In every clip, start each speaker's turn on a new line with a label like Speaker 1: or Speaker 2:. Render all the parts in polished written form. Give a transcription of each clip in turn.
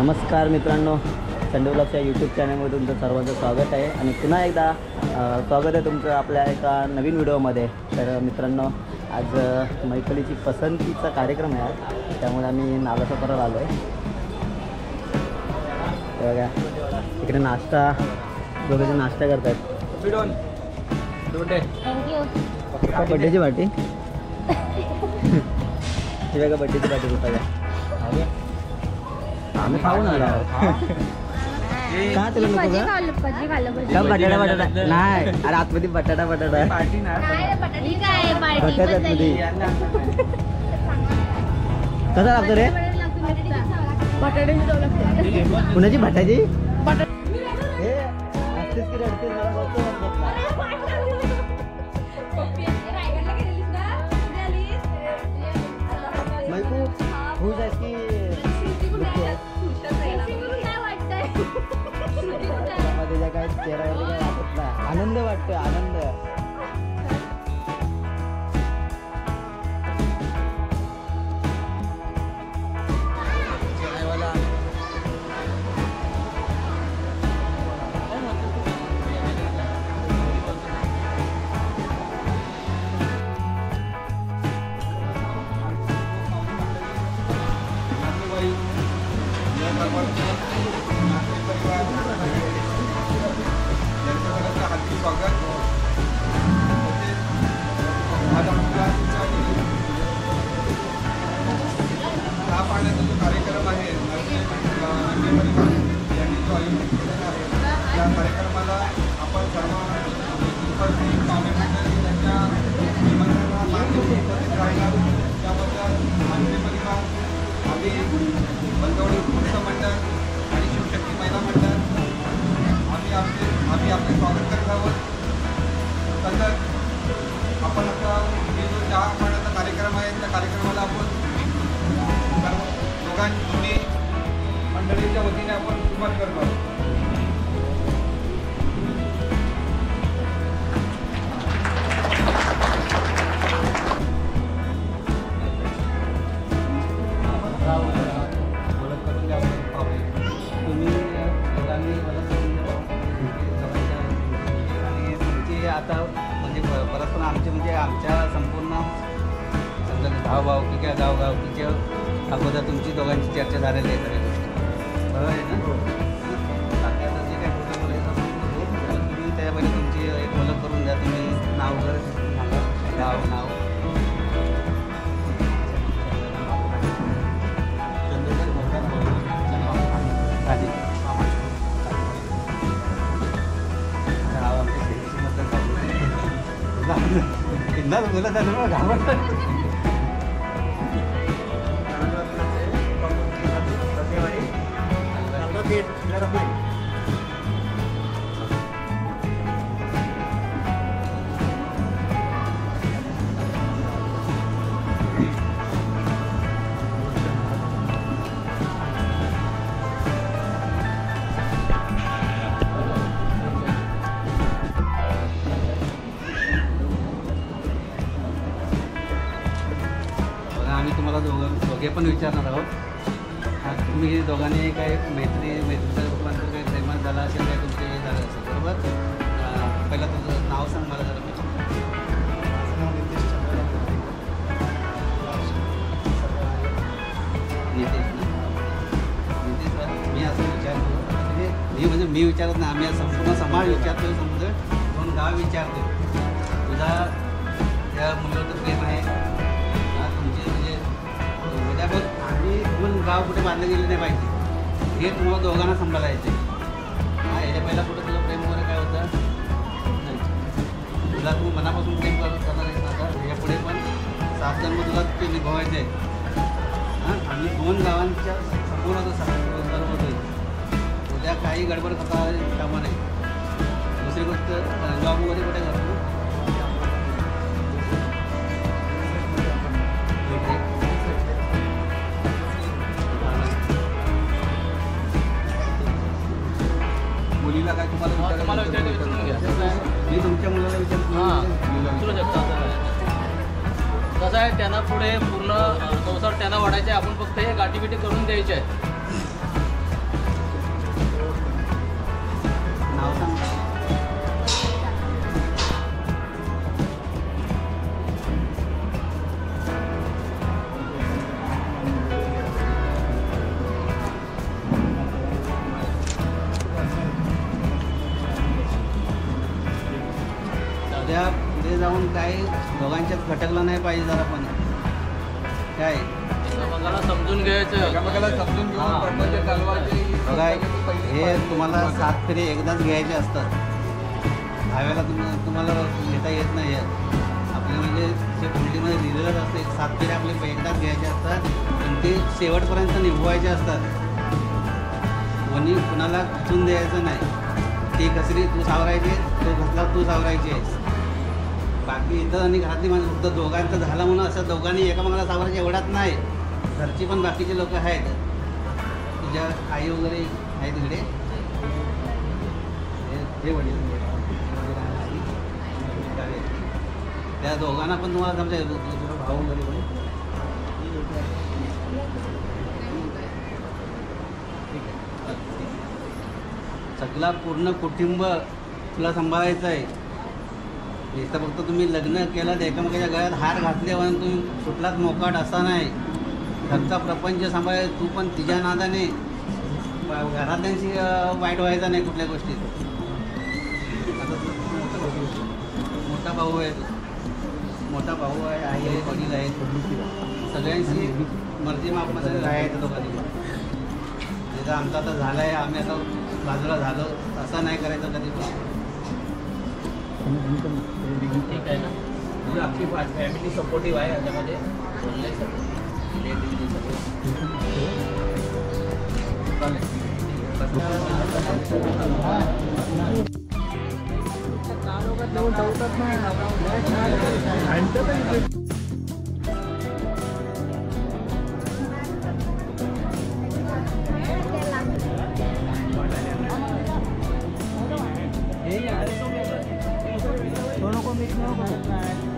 Speaker 1: नमस्कार मित्रांनो, Sunday व्लॉग्सच्या YouTube चॅनलमध्ये तुमचं सर्वांचं स्वागत आहे आणि पुन्हा एकदा स्वागत आहे तुमचं आपल्या एका नवीन व्हिडिओमध्ये. तर मित्रांनो, आज मैफलीची पसंतीचा कार्यक्रम आहे आज, त्यामुळे आम्ही नालासोपारा आलो आहे. बघा इकडे नाश्ता, दोघे नाश्ता करत आहेत. बड्डेची पार्टी ती बघा, बड्डेची पार्टी होता का? आम्ही खाऊन आलो का? तुला नको का? बटाटा बटाटा नाही, अरे आतमध्ये बटाटा बटाटा बटाट्यामध्ये कसा लागतो रे? कुणाची भटाची? काय चेहऱ्यावर काय वाटत नाही, आनंद वाटतो, आनंद.
Speaker 2: कार्यक्रम आहे यांनी जो आयोजित केलेला आहे, त्या कार्यक्रमाला आपण सर्व पाहुणे मंडळी त्यांच्या निमंत्रणाला मान देऊन उपस्थित राहिला. त्याबद्दल आमचे परिवार, आम्ही बंदवडी पुरुष मंडळ आणि शिवशक्ती महिला मंडळ आम्ही आपले स्वागत करत आहोत. तसंच आपण आता हे जो चहा पाण्याचा कार्यक्रम आहे, त्या कार्यक्रमाला आपण दोघांनी मंडळीच्या वतीने आपण सुरुवात करतो. तुम्ही दोघांनी आणि तुमची आता म्हणजे परस्पर आमचे म्हणजे आमच्या संपूर्ण भावभावकी किंवा गावगावकीच्या अगोदर तुमची दोघांची चर्चा झालेली आहे सगळ्या गोष्टी, बरोबर आहे ना? बाकी आता जे काही फोटो बोलायचं तुम्ही त्यामध्ये तुमची एक ओळख करून द्या. तुम्ही नाव वगैरे सांगा, गाव नाव. नाव आमच्या शेतीबद्दल एकदा बोलत झालं मग घाबरत. आम्ही तुम्हाला दोघे पण विचारणार आहोत. तुम्ही दोघांनी काय मैत्रीचं रूपांतर काही प्रेमात झाला असेल, काय तुमचे हे झालं असेल, बरोबर? पहिला तुझं नाव सांग मला जरा. नितेश ना? नितेश, मी असं विचारतो, म्हणजे मी विचारत नाही, आम्ही संपूर्ण समाज विचारतो, समजा दोन गाव विचारतो. तुझा त्या मुलाचं प्रेम आहे तुमचे, म्हणजे उद्या बघ आम्ही तुम्हाला गाव कुठे बांधलं गेलं नाही पाहिजे, हे तुम्हाला दोघांना सांभाळायचे. याच्या पहिला कुठं तुझं प्रेम वगैरे काय होतं नाही, तुला तू मनापासून प्रेम करणार आहेस ना? आता ह्यापुढे पण 7 जन्म तुला ते निभवायचे आहेत. आम्ही 2 गावांच्या संपूर्ण सर्व होईल. उद्या काही गडबड करता कामा नाही. दुसरी गोष्ट, जॉब वगैरे कुठे करतो? मुलीला काय तुम्हाला मी तुमच्या मुलाला विचारतो.
Speaker 3: कसं आहे, त्यांना पुढे पूर्ण संसार त्यांना वाढायचे, आपण फक्त हे गाठीबिटी करून द्यायचे आहे.
Speaker 2: उद्या पुढे जाऊन काय दोघांच्यात खटकलं नाही पाहिजे जरा पण काय
Speaker 3: एकामेकाला समजून घ्यायचं.
Speaker 4: एकामेकाला समजून घेऊन
Speaker 3: हां.
Speaker 4: प्रपंच चालवायचे.
Speaker 2: बघा हे तुम्हाला 7 फेरे एकदाच घ्यायचे असतात. दहाव्याला तुम्हाला घेता येत नाही आहे. आपले म्हणजे जे फुलटीमध्ये लिहिलेलंच असते 7 फेरे आपले एकदाच घ्यायचे असतात आणि ते शेवटपर्यंत निभवायचे असतात. कोणी कुणाला खचून द्यायचं नाही. ती घसरी तू सावरायची, तो घसला तू सावरायची आहेस. बाकी इतर आणि घरातली माणसं फक्त दोघांचं झालं म्हणून असं दोघांनी एकामेकाला सावरायचं एवढाच नाही. घरची पण बाकीचे लोक आहेत. तुझ्या आई वगैरे आहे तिकडे हे वडील त्या दोघांना पण तुम्हाला समजा भाऊ वगैरे कोणी सगळा पूर्ण कुटुंब तुला सांभाळायचं आहे. इथं फक्त तुम्ही लग्न केलं एकामेकाच्या गळ्यात हार घातले म्हणून तुम्ही कुठलाच मोकाट असा नाही. घरचा प्रपंच सांभाळ. तू पण तिच्या नादाने घरातल्यांशी वाईट व्हायचा नाही कुठल्या गोष्टीत. मोठा भाऊ आहे, मोठा भाऊ आहे, आई आहे, वडील आहेत. सगळ्यांशी मर्जी मापमध्ये राहायचं दोघांनी. जसं आमचा आता झाला आहे, आम्ही आता बाजूला झालो असं नाही करायचं कधी पण.
Speaker 3: ठीक आहे ना. म्हणजे आपली फॅमिली सपोर्टिव्ह आहे याच्यामध्ये. बोलले सगळं रिलेटिव्ह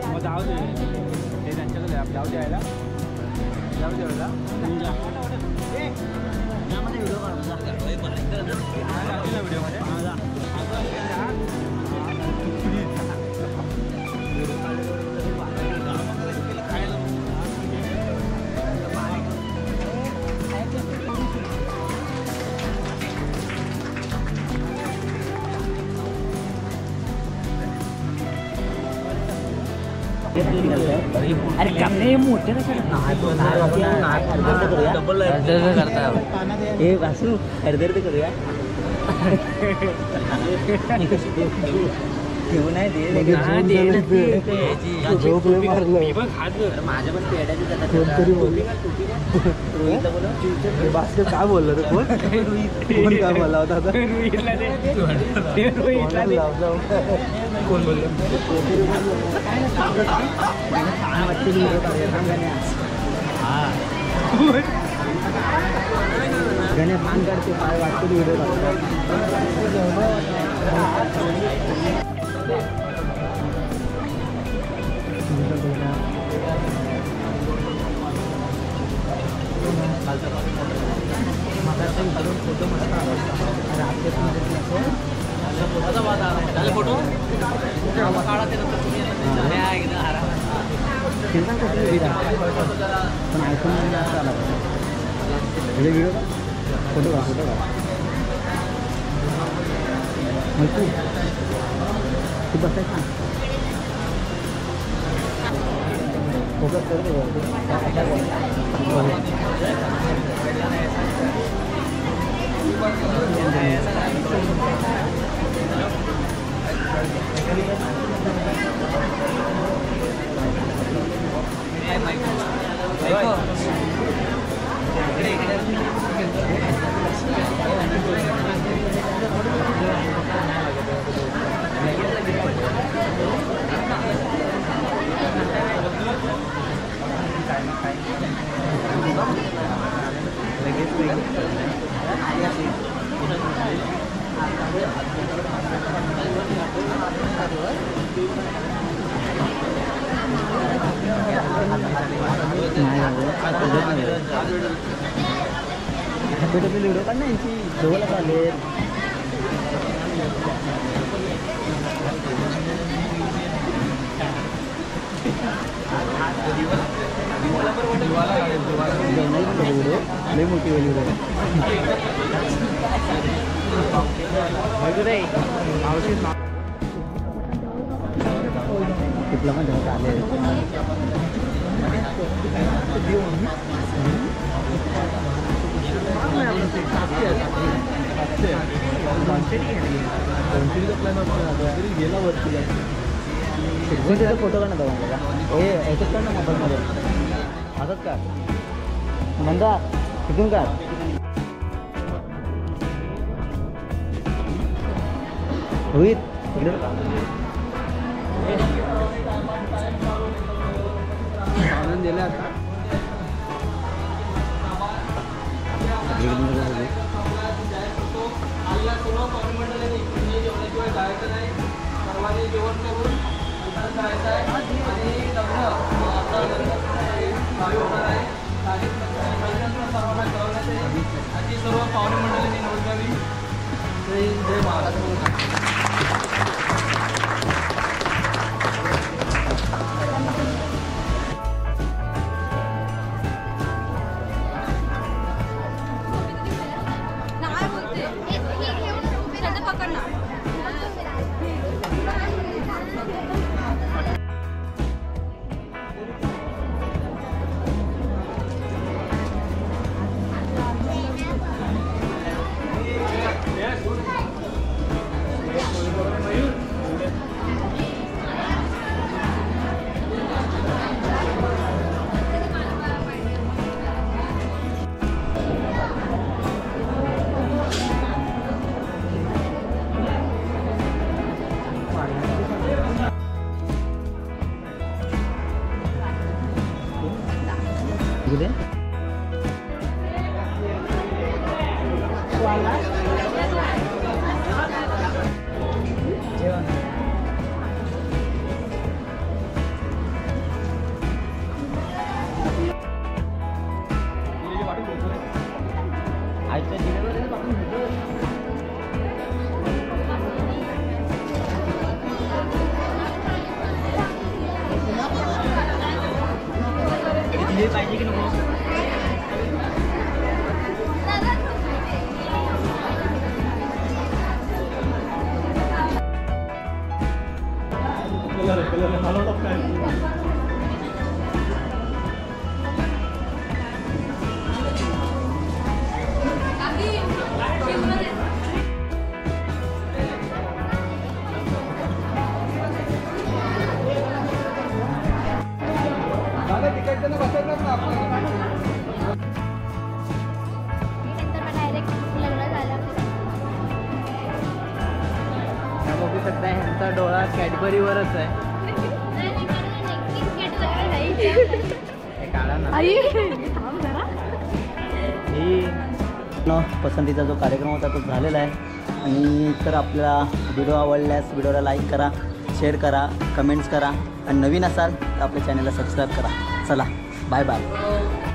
Speaker 4: मग जाऊ दे ते त्यांच्याकडे जाऊ द्यायला जाऊ द्यायला व्हिडिओमध्ये
Speaker 1: अरे कमी मोठे हे वासू अर्धर्ध करूया. घेऊन आहे माझ्या पण पेड्याचे काय बोललो रे कोण काय बोलला होता आता कोण बोललो गणे पान काढते पाय वाटतो व्हिडिओ
Speaker 3: फोटो
Speaker 1: पण आयफोन आला व्हिडिओ फोटो का फोटो का तू बसायचं फोकस हॅपी व्हिडिओ काढ ना यांची जवळ चालेल व्हिडिओ लई मोठी व्हिडिओ डिप्लोमा झाला आले फोटो काढ ना मला हे याच्यात काढ ना मोबाईलमध्ये असंच का मंदा तिथून काढ रोहित इकडे
Speaker 4: आनंद दिला आता
Speaker 3: सर्वांनी जेवण करून जायचं आहे आणि लग्न होणार आहे सर्वांना कळवण्यात येईल अशी सर्व पाहुणे मंडळींनी नोंद घ्यावी. जय महाराष्ट्र.
Speaker 1: पाहिजे की नको
Speaker 4: बघू शकता ह्यांचा डोळा कॅडबरीवरच आहे. काढा ना
Speaker 1: पसंतीचा जो कार्यक्रम होता तो झालेला आहे आणि तर आपल्याला व्हिडिओ आवडल्यास व्हिडिओला लाईक करा, शेअर करा, कमेंट्स करा आणि नवीन असाल तर आपल्या चॅनलला सबस्क्राईब करा. चला बाय बाय.